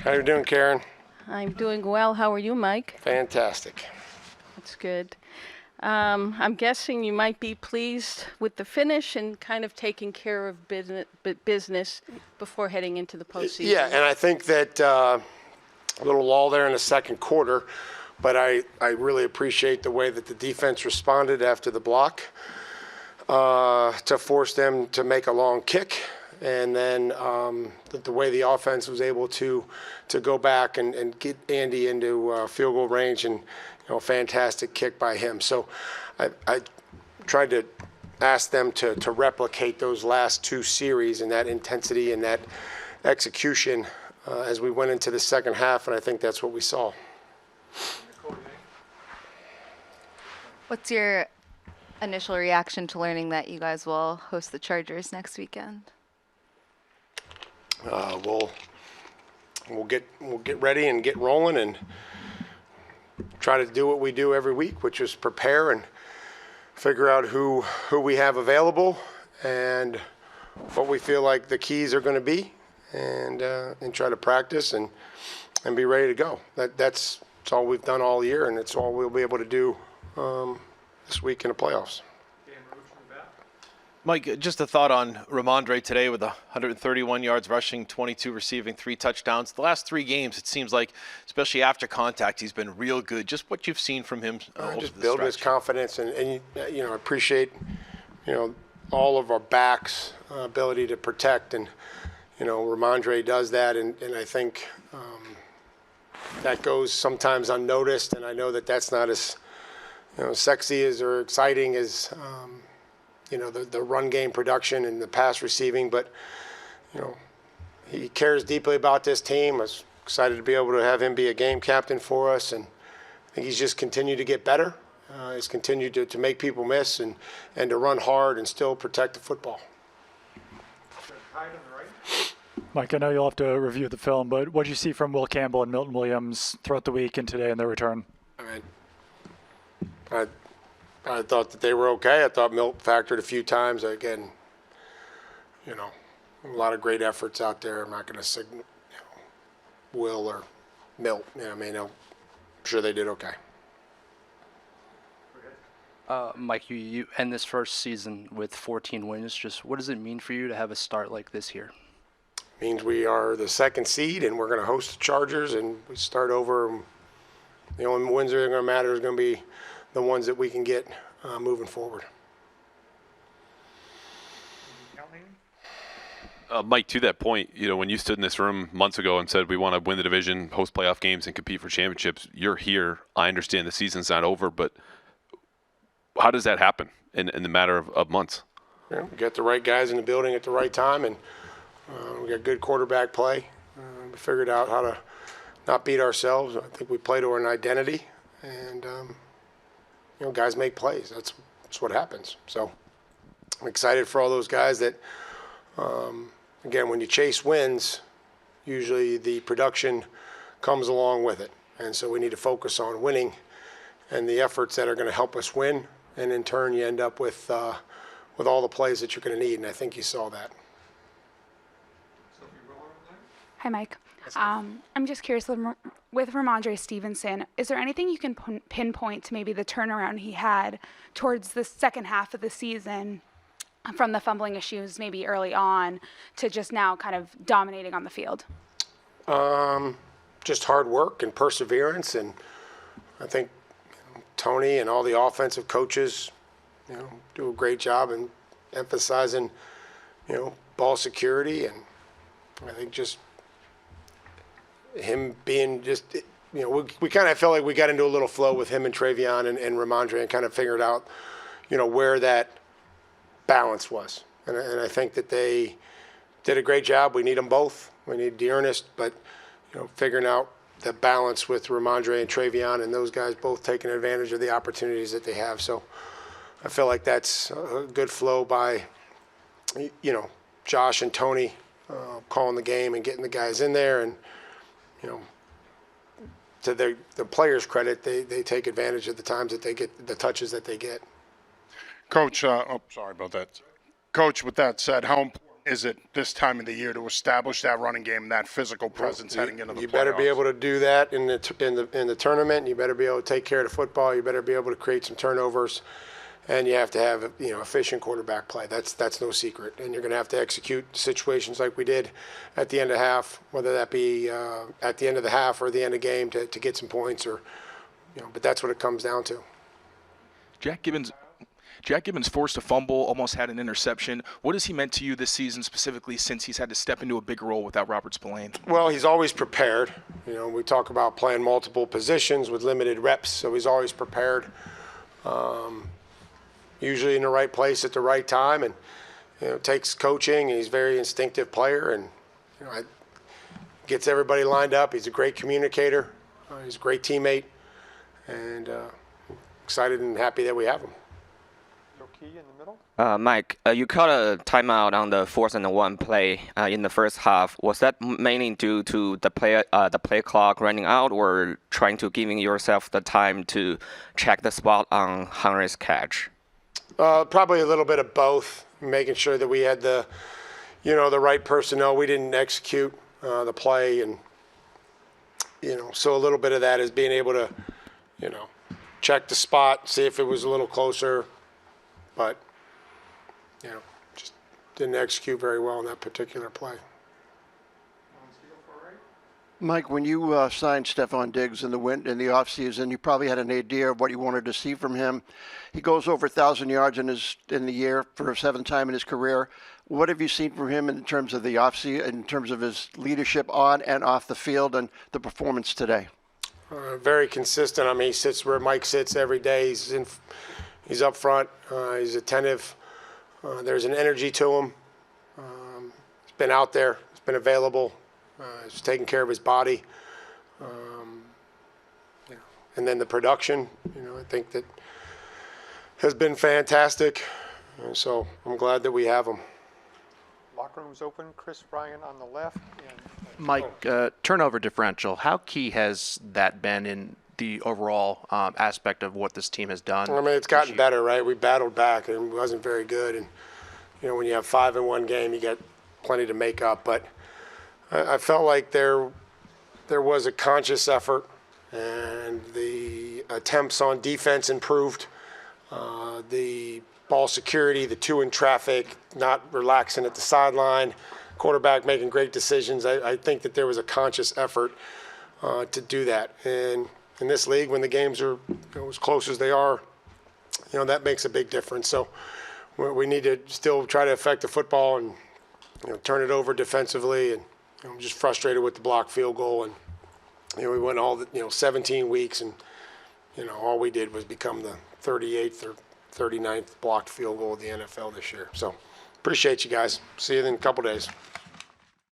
How you doing, Karen? I'm doing well. How are you, Mike? Fantastic. That's good. I'm guessing you might be pleased with the finish and kind of taking care of business before heading into the postseason. Yeah, and I think that a little lull there in the second quarter, but I really appreciate the way that the defense responded after the block to force them to make a long kick. And then the way the offense was able to go back and get Andy into field goal range, and fantastic kick by him. So I tried to ask them to replicate those last two series and that intensity and that execution as we went into the second half, and I think that's what we saw. What's your initial reaction to learning that you guys will host the Chargers next weekend? We'll get ready and get rolling and try to do what we do every week, which is prepare and figure out who we have available and what we feel like the keys are going to be, and try to practice and be ready to go. That's all we've done all year, and it's all we'll be able to do this week in the playoffs. Mike, just a thought on Raandre today with 131 yards rushing, 22 receiving, 3 touchdowns. The last 3 games, it seems like, especially after contact, he's been real good. Just what you've seen from him just build his confidence, and I appreciate all of our backs' ability to protect, and Raandre does that, and I think that goes sometimes unnoticed, and I know that that's not as sexy as or exciting as the run game production and the pass receiving, but he cares deeply about this team. I was excited to be able to have him be a game captain for us, and I think he's just continued to get better. He's continued to make people miss and to run hard and still protect the football. Mike, I know you'll have to review the film, but what did you see from Will Campbell and Milton Williams throughout the week and today in their return? I thought that they were okay. I thought Milt factored a few times. Again, a lot of great efforts out there. I'm not going to say Will or Milt. I'm sure they did okay. Mike, you end this first season with 14 wins. Just what does it mean for you to have a start like this here? It means we are the second seed, and we're going to host the Chargers, and we start over. The only wins that are going to matter is going to be the ones that we can get moving forward. Mike, to that point, when you stood in this room months ago and said we want to win the division, host playoff games, and compete for championships, you're here. I understand the season's not over, but how does that happen in the matter of months? We got the right guys in the building at the right time, and we got good quarterback play. We figured out how to not beat ourselves. I think we play to an identity, and guys make plays. That's what happens. So I'm excited for all those guys that, again, when you chase wins, usually the production comes along with it. And so we need to focus on winning and the efforts that are going to help us win. And in turn, you end up with all the plays that you're going to need. And I think you saw that. Hi, Mike. I'm just curious, with Raandre Stevenson, is there anything you can pinpoint to maybe the turnaround he had towards the second half of the season from the fumbling issues maybe early on to just now kind of dominating on the field? Just hard work and perseverance, and I think Tony and all the offensive coaches do a great job in emphasizing ball security, and I think just him being just, we kind of felt like we got into a little flow with him and Travion and Raandre and kind of figured out, where that balance was. And I think that they did a great job. We need them both. We need Dearness, but, figuring out the balance with Raandre and Travion and those guys both taking advantage of the opportunities that they have. So I feel like that's a good flow by, Josh and Tony calling the game and getting the guys in there, and to the players' credit, they take advantage of the times that they get, the touches that they get. Coach, sorry about that. Coach, with that said, how important is it this time of the year to establish that running game and that physical presence heading into the playoffs? You better be able to do that in the tournament. You better be able to take care of the football. You better be able to create some turnovers, and you have to have efficient quarterback play. That's no secret. And you're going to have to execute situations like we did at the end of half, whether that be at the end of the half or the end of game to get some points, or But that's what it comes down to. Jack Gibbons forced a fumble, almost had an interception. What has he meant to you this season specifically since he's had to step into a big role without Robert Spillane? Well, he's always prepared. We talk about playing multiple positions with limited reps, so he's always prepared. Usually in the right place at the right time, and takes coaching. And he's a very instinctive player, and gets everybody lined up. He's a great communicator. He's a great teammate, and excited and happy that we have him. Mike, you called a timeout on the 4th and 1 play in the first half. Was that mainly due to the play clock running out, or trying to giving yourself the time to check the spot on Henry's catch? Probably a little bit of both, making sure that we had the right personnel. We didn't execute the play, and so a little bit of that is being able to check the spot, see if it was a little closer, but just didn't execute very well in that particular play. Mike, when you signed Stefon Diggs in the offseason, you probably had an idea of what you wanted to see from him. He goes over 1,000 yards in the year for a 7th time in his career. What have you seen from him in terms of the offseason, in terms of his leadership on and off the field, and the performance today? Very consistent. I mean, he sits where Mike sits every day. He's up front. He's attentive. There's an energy to him. He's been out there. He's been available. He's taking care of his body. And then the production, I think that has been fantastic. And so I'm glad that we have him. Locker room's open. Chris Ryan on the left. Mike, turnover differential, how key has that been in the overall aspect of what this team has done? I mean, it's gotten better, right? We battled back, and it wasn't very good. And, when you have 5 in one game, you get plenty to make up. But I felt like there was a conscious effort, and the attempts on defense improved. The ball security, the 2 in traffic, not relaxing at the sideline, quarterback making great decisions. I think that there was a conscious effort to do that. And in this league, when the games are as close as they are, that makes a big difference. So we need to still try to affect the football and turn it over defensively. And I'm just frustrated with the blocked field goal. And we went all 17 weeks, and all we did was become the 38th or 39th blocked field goal of the NFL this year. So appreciate you guys. See you in a couple days.